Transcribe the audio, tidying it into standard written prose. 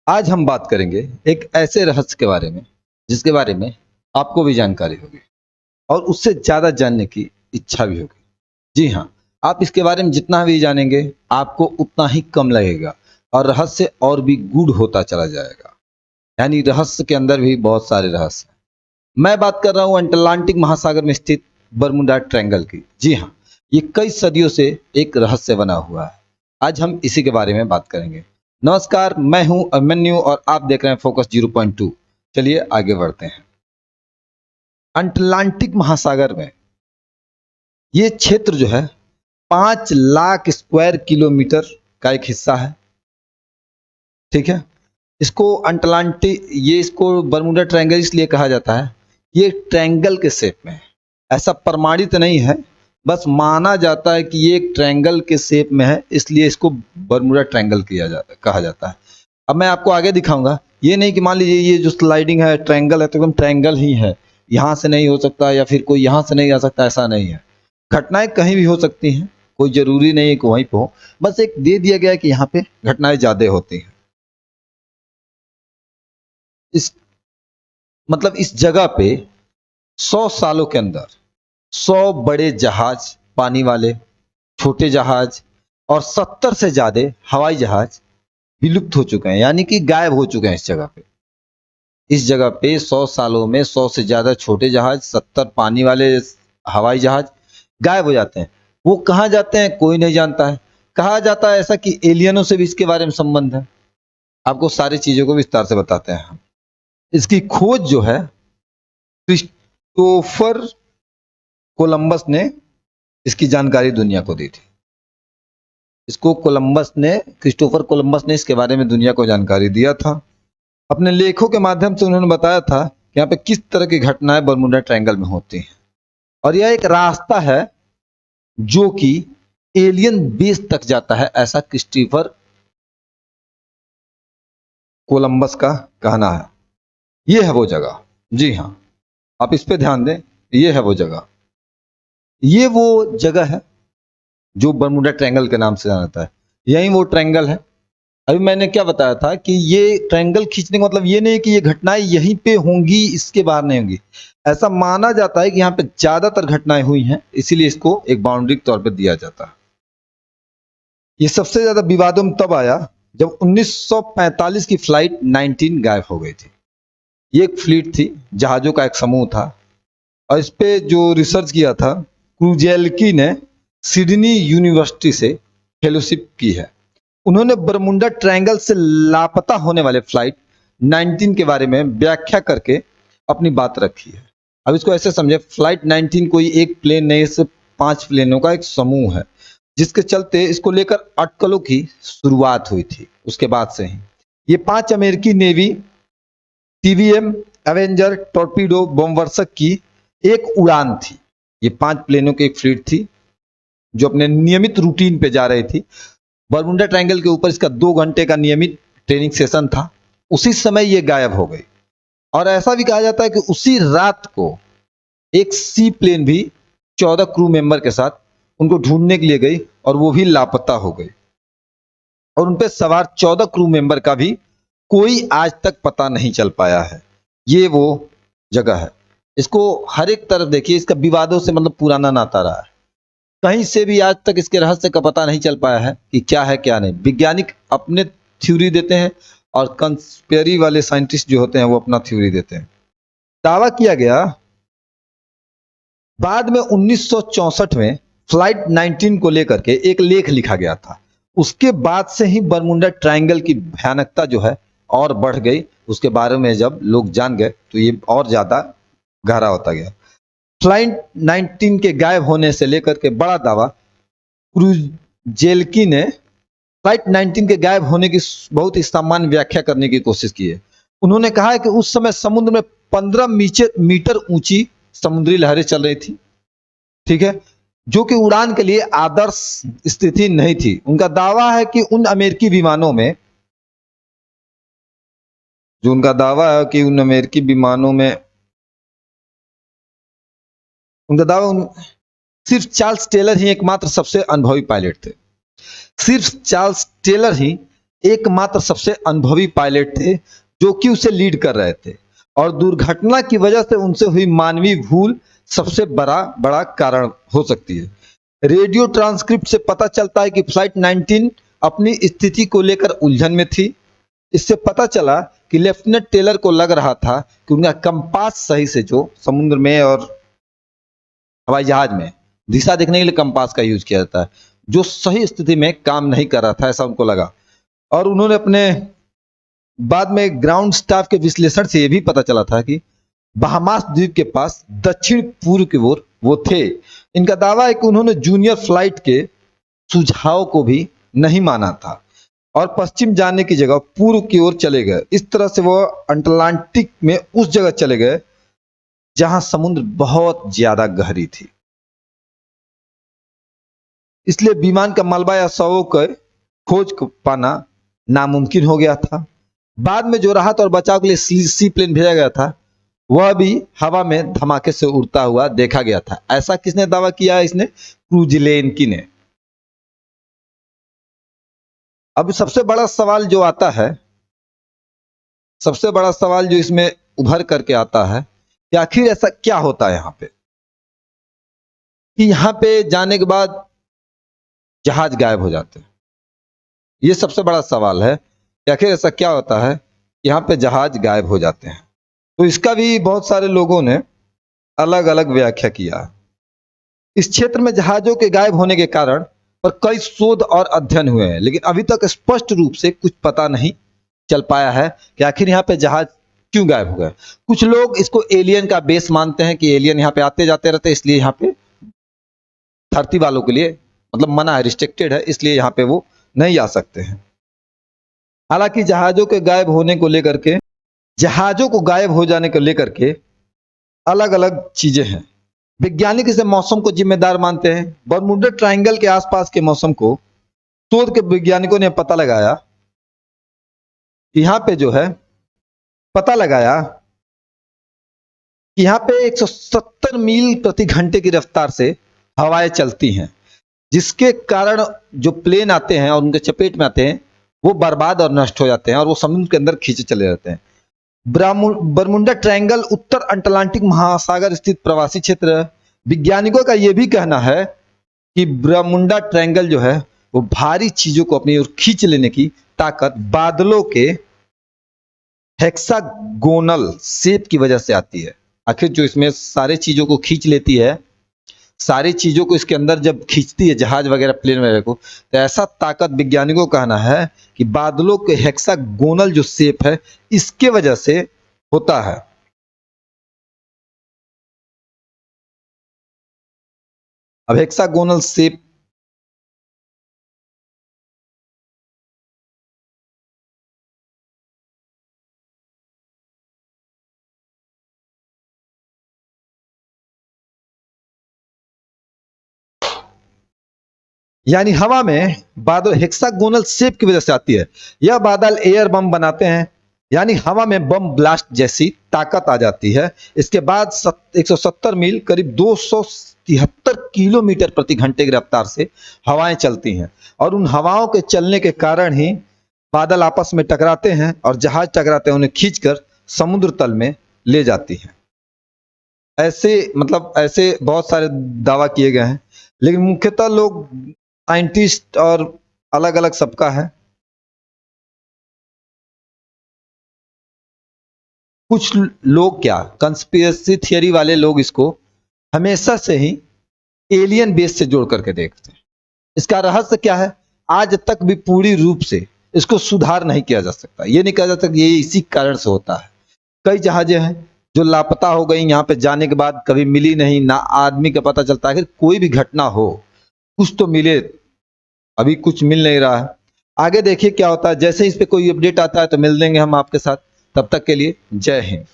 आज हम बात करेंगे एक ऐसे रहस्य के बारे में जिसके बारे में आपको भी जानकारी होगी और उससे ज़्यादा जानने की इच्छा भी होगी। जी हाँ, आप इसके बारे में जितना भी जानेंगे आपको उतना ही कम लगेगा और रहस्य और भी गूढ़ होता चला जाएगा। यानी रहस्य के अंदर भी बहुत सारे रहस्य हैं। मैं बात कर रहा हूँ अटलांटिक महासागर में स्थित बरमुडा ट्रायंगल की। जी हाँ, ये कई सदियों से एक रहस्य बना हुआ है। आज हम इसी के बारे में बात करेंगे। नमस्कार, मैं हूं अभिमन्यु और आप देख रहे हैं फोकस 0.2। चलिए आगे बढ़ते हैं। अटलांटिक महासागर में ये क्षेत्र जो है 5 लाख स्क्वायर किलोमीटर का एक हिस्सा है। ठीक है, इसको अटलांटिक इसको बरमुडा ट्रायंगल इसलिए कहा जाता है, ये ट्रायंगल के शेप में है। ऐसा प्रमाणित नहीं है, बस माना जाता है कि ये एक ट्रायंगल के शेप में है, इसलिए इसको बरमुडा ट्रायंगल कहा जाता है। अब मैं आपको आगे दिखाऊंगा। ये नहीं कि मान लीजिए ये जो स्लाइडिंग है ट्रायंगल है तो एकदम ट्रायंगल ही है, यहाँ से नहीं हो सकता या फिर कोई यहाँ से नहीं आ सकता, ऐसा नहीं है। घटनाएं कहीं भी हो सकती हैं, कोई जरूरी नहीं है कि वहीं पे हो, बस एक दे दिया गया है कि यहाँ पे घटनाएं ज्यादा होती हैं। इस इस जगह पे 100 सालों के अंदर 100 बड़े जहाज, पानी वाले, छोटे जहाज और 70 से ज्यादा हवाई जहाज विलुप्त हो चुके हैं, यानी कि गायब हो चुके हैं इस जगह पे। इस जगह पे 100 सालों में 100 से ज्यादा छोटे जहाज, 70 पानी वाले हवाई जहाज गायब हो जाते हैं। वो कहाँ जाते हैं कोई नहीं जानता है। कहा जाता है ऐसा कि एलियनों से भी इसके बारे में संबंध है। आपको सारी चीजों को विस्तार से बताते हैं हम। इसकी खोज जो है क्रिस्टोफर कोलंबस ने इसकी जानकारी दुनिया को दी थी। क्रिस्टोफर कोलंबस ने इसके बारे में दुनिया को जानकारी दिया था। अपने लेखों के माध्यम से उन्होंने बताया था कि यहाँ पे किस तरह की घटनाएं बरमुडा ट्रायंगल में होती हैं और यह एक रास्ता है जो कि एलियन बेस तक जाता है, ऐसा क्रिस्टोफर कोलंबस का कहना है। ये है वो जगह। जी हाँ, आप इस पे ध्यान दें। ये है वो जगह। ये वो जगह है जो बरमुडा ट्रायंगल के नाम से जाना जाता है। यही वो ट्रायंगल है। अभी मैंने क्या बताया था कि ये ट्रायंगल खींचने का मतलब ये नहीं कि ये घटनाएं यहीं पे होंगी, इसके बाहर नहीं होंगी। ऐसा माना जाता है कि यहाँ पे ज्यादातर घटनाएं हुई हैं, इसीलिए इसको एक बाउंड्री के तौर पे दिया जाता है। ये सबसे ज्यादा विवादों में तब आया जब 1945 की फ्लाइट 19 गायब हो गई थी। ये एक फ्लीट थी, जहाजों का एक समूह था और इस पे जो रिसर्च किया था क्रूजेल्की ने सिडनी यूनिवर्सिटी से फेलोशिप की है। उन्होंने बरमुडा ट्रायंगल से लापता होने वाले फ्लाइट 19 के बारे में व्याख्या करके अपनी बात रखी है। अब इसको ऐसे समझे, फ्लाइट 19 कोई एक प्लेन नहीं, सिर्फ 5 प्लेनों का एक समूह है, जिसके चलते इसको लेकर अटकलों की शुरुआत हुई थी। उसके बाद से ही ये 5 अमेरिकी नेवी टीवीएम एवेंजर टॉर्पीडो बमवर्षक की एक उड़ान थी। ये 5 प्लेनों की एक फ्लीट थी जो अपने नियमित रूटीन पे जा रही थी। बरमुडा ट्रायंगल के ऊपर इसका 2 घंटे का नियमित ट्रेनिंग सेशन था। उसी समय ये गायब हो गई और ऐसा भी कहा जाता है कि उसी रात को एक सी प्लेन भी 14 क्रू मेंबर के साथ उनको ढूंढने के लिए गई और वो भी लापता हो गई और उनपे सवार 14 क्रू मेंबर का भी कोई आज तक पता नहीं चल पाया है। ये वो जगह है। इसको हर एक तरफ देखिए, इसका विवादों से पुराना नाता रहा है। कहीं से भी आज तक इसके रहस्य का पता नहीं चल पाया है कि क्या है क्या नहीं। वैज्ञानिक अपने थ्योरी देते हैं और कंस्पिरेसी वाले साइंटिस्ट जो होते हैं वो अपना थ्योरी देते हैं। दावा किया गया बाद में 1964 में फ्लाइट 19 को लेकर के एक लेख लिखा गया था। उसके बाद से ही बरमुडा ट्रायंगल की भयानकता जो है और बढ़ गई। उसके बारे में जब लोग जान गए तो ये और ज्यादा गहरा होता गया। फ्लाइट 19 के गायब होने से लेकर के बड़ा दावा क्रूजेल्की ने फ्लाइट 19 के गायब होने की बहुत ही सामान्य व्याख्या करने की कोशिश की है। उन्होंने कहा है कि उस समय समुद्र में 15 मीटर ऊंची समुद्री लहरें चल रही थी। ठीक है, जो कि उड़ान के लिए आदर्श स्थिति नहीं थी। उनका दावा है कि उन अमेरिकी विमानों में उनका दावा सिर्फ चार्ल्स टेलर ही एकमात्र सबसे अनुभवी पायलट थे। सिर्फ चार्ल्स टेलर ही एकमात्र सबसे अनुभवी पायलट थे जो कि उसे लीड कर रहे थे, और दुर्घटना की वजह से उनसे हुई मानवीय भूल सबसे बड़ा कारण हो सकती है। रेडियो ट्रांसक्रिप्ट से पता चलता है कि फ्लाइट 19 अपनी स्थिति को लेकर उलझन में थी। इससे पता चला कि लेफ्टिनेंट टेलर को लग रहा था कि उनका कंपास सही से, जो समुद्र में और हवाई जहाज में दिशा देखने के लिए कंपास का यूज किया जाता है, जो सही स्थिति में काम नहीं कर रहा था, ऐसा उनको लगा। और उन्होंने अपने बाद में ग्राउंड स्टाफ के विश्लेषण से यह भी पता चला था कि बहामास द्वीप के पास दक्षिण पूर्व की ओर वो थे। इनका दावा है कि उन्होंने जूनियर फ्लाइट के सुझाव को भी नहीं माना था और पश्चिम जाने की जगह पूर्व की ओर चले गए। इस तरह से वो अटलांटिक में उस जगह चले गए जहां समुद्र बहुत ज्यादा गहरी थी। इसलिए विमान का मलबा या शवों का खोज पाना नामुमकिन हो गया था। बाद में जो राहत और बचाव के लिए सी प्लेन भेजा गया था, वह भी हवा में धमाके से उड़ता हुआ देखा गया था। ऐसा किसने दावा किया है? इसने क्रूजिलेनकी ने। अब सबसे बड़ा सवाल जो आता है, सबसे बड़ा सवाल जो इसमें उभर करके आता है कि आखिर ऐसा क्या होता है यहां पे, कि यहां पे जाने के बाद जहाज गायब हो जाते हैं। ये सबसे बड़ा सवाल है कि आखिर ऐसा क्या होता है कि यहाँ पे जहाज गायब हो जाते हैं। तो इसका भी बहुत सारे लोगों ने अलग अलग व्याख्या किया है। इस क्षेत्र में जहाजों के गायब होने के कारण पर कई शोध और अध्ययन हुए हैं, लेकिन अभी तक स्पष्ट रूप से कुछ पता नहीं चल पाया है कि आखिर यहाँ पे जहाज क्यों गायब हो गए। कुछ लोग इसको एलियन का बेस मानते हैं कि एलियन यहाँ पे आते जाते रहते, इसलिए यहाँ पे धरती वालों के लिए मतलब मना है, रिस्ट्रिक्टेड है, इसलिए यहाँ पे वो नहीं आ सकते हैं। हालांकि जहाजों के गायब होने को लेकर के, जहाजों को गायब हो जाने को लेकर के अलग अलग चीजें हैं। वैज्ञानिक इसे मौसम को जिम्मेदार मानते हैं। बरमूडा ट्रायंगल के आसपास के मौसम को शोध के वैज्ञानिकों ने पता लगाया, यहाँ पे जो है पता लगाया कि यहाँ पे 170 मील प्रति घंटे की रफ्तार से हवाएं चलती हैं, जिसके कारण जो प्लेन आते हैं और उनके चपेट में आते हैं वो बर्बाद और नष्ट हो जाते हैं और वो समुद्र के अंदर खींचे चले जाते हैं। बरमुंडा ट्रायंगल उत्तर अटलांटिक महासागर स्थित प्रवासी क्षेत्र है। वैज्ञानिकों का यह भी कहना है कि बरमुंडा ट्रायंगल जो है वो भारी चीजों को अपनी ओर खींच लेने की ताकत बादलों के हेक्सागोनल शेप की वजह से आती है। आखिर जो इसमें सारे चीजों को खींच लेती है, सारी चीजों को इसके अंदर जब खींचती है जहाज वगैरह प्लेन वगैरह को, तो ऐसा ताकत वैज्ञानिकों का कहना है कि बादलों के हेक्सागोनल जो शेप है इसके वजह से होता है। अब हेक्सागोनल शेप यानी हवा में बादल हेक्सागोनल शेप की वजह से आती है। यह बादल एयर बम बनाते हैं, यानी हवा में बम ब्लास्ट जैसी ताकत आ जाती है। इसके बाद 170 मील करीब 273 किलोमीटर प्रति घंटे की रफ्तार से हवाएं चलती हैं और उन हवाओं के चलने के कारण ही बादल आपस में टकराते हैं और जहाज टकराते हैं, उन्हें खींचकर समुद्र तल में ले जाती हैं। ऐसे मतलब ऐसे बहुत सारे दावा किए गए हैं, लेकिन मुख्यतः लोग साइंटिस्ट और अलग अलग सबका है। कुछ लोग क्या कंस्पिरेसी थियरी वाले लोग इसको हमेशा से ही एलियन बेस से जोड़ करके देखते हैं। इसका रहस्य क्या है? आज तक भी पूरी रूप से इसको सुधार नहीं किया जा सकता। ये नहीं कहा जा सकता ये इसी कारण से होता है। कई जहाजें हैं जो लापता हो गई, यहाँ पे जाने के बाद कभी मिली नहीं, ना आदमी का पता चलता है। कोई भी घटना हो कुछ तो मिले, अभी कुछ मिल नहीं रहा है। आगे देखिए क्या होता है। जैसे इस पे कोई अपडेट आता है तो मिल देंगे हम आपके साथ। तब तक के लिए जय हिंद।